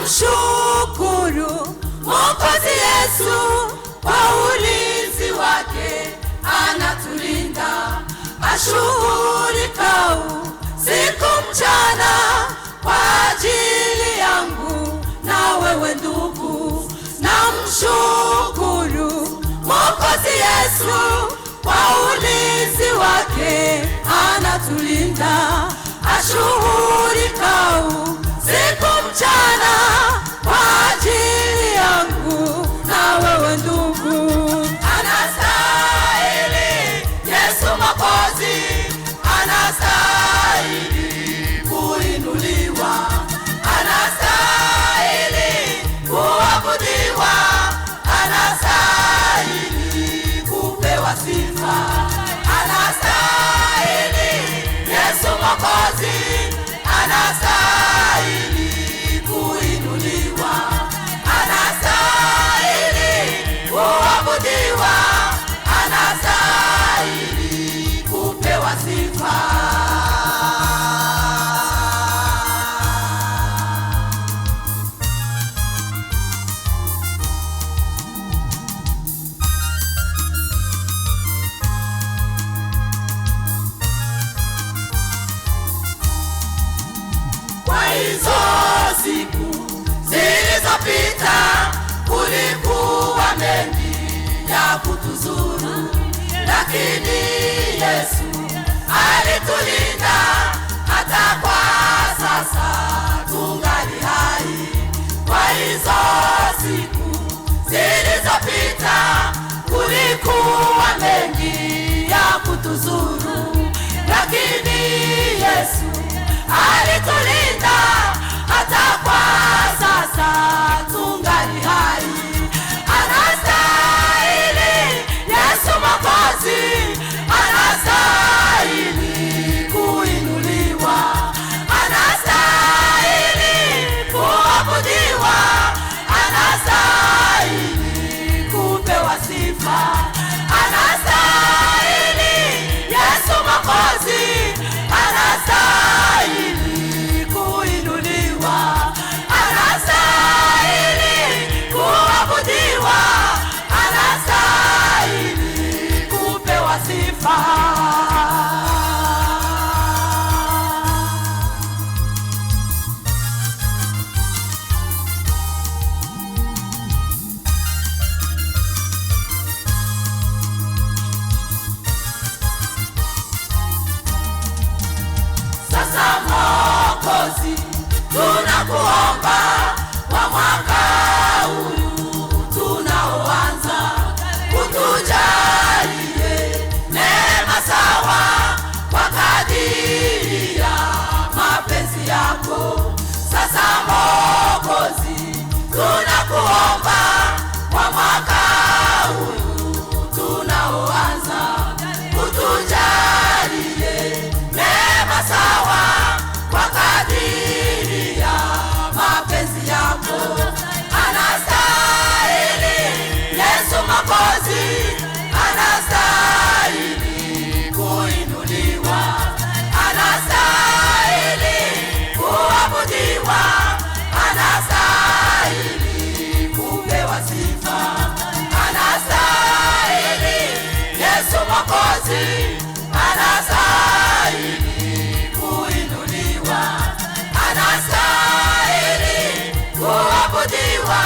Namshukuru Mwokozi Yesu kwa ulinzi wake, anatulinda ashughurikao siku mchana kwa ajili yangu na wewe ndugu. Namshukuru Mwokozi Yesu kwa ulinzi wake, anatulinda ashughurikao siku mchana kwa ajili yangu na wewe ndugu. Anastahili Yesu Mwokozi, anastahili kuinuliwa, anastahili kuabudiwa, anastahili kupewa sifa. Anastahili Yesu Mwokozi, anastahili kuinuliwa, anastahili kuabudiwa, anastahili kupewa sifa. Kwa hizo siku zilizopita kulikuwa mengi ya kutuzuru, lakini Yesu alitulinda hata kwa sasa tungali hai. Kwa hizo siku zilizopita kulikuwa mengi ya kutuzuru, lakini Yesu alitulinda hata kwa sasa tungali hai. Anastahili Yesu Mwokozi, anastahili kuinuliwa, anastahili kuabudiwa, anastahili kupewa sifa. Anastahili Yesu Mwokozi, anastahili kuinuliwa, anastahili kuabudiwa, anastahili kupewa sifa. Sasa Mwokozi, tunakuomba kwa mwaka huu tunaoanza, utujalie neema sawa kwa kadiri ya mapenzi yako. Sasa Mwokozi, tunakuomba kwa mwaka huu tunaoanza, utujalie neema sawa kwa kadiri ya mapenzi yako. Anastahili Yesu Mwokozi, anastahili kuinuliwa, anastahili kuabudiwa, anastahili kupewa sifa. Anastahili Yesu Mwokozi, anastahili kuinuliwa, anastahili kuabudiwa,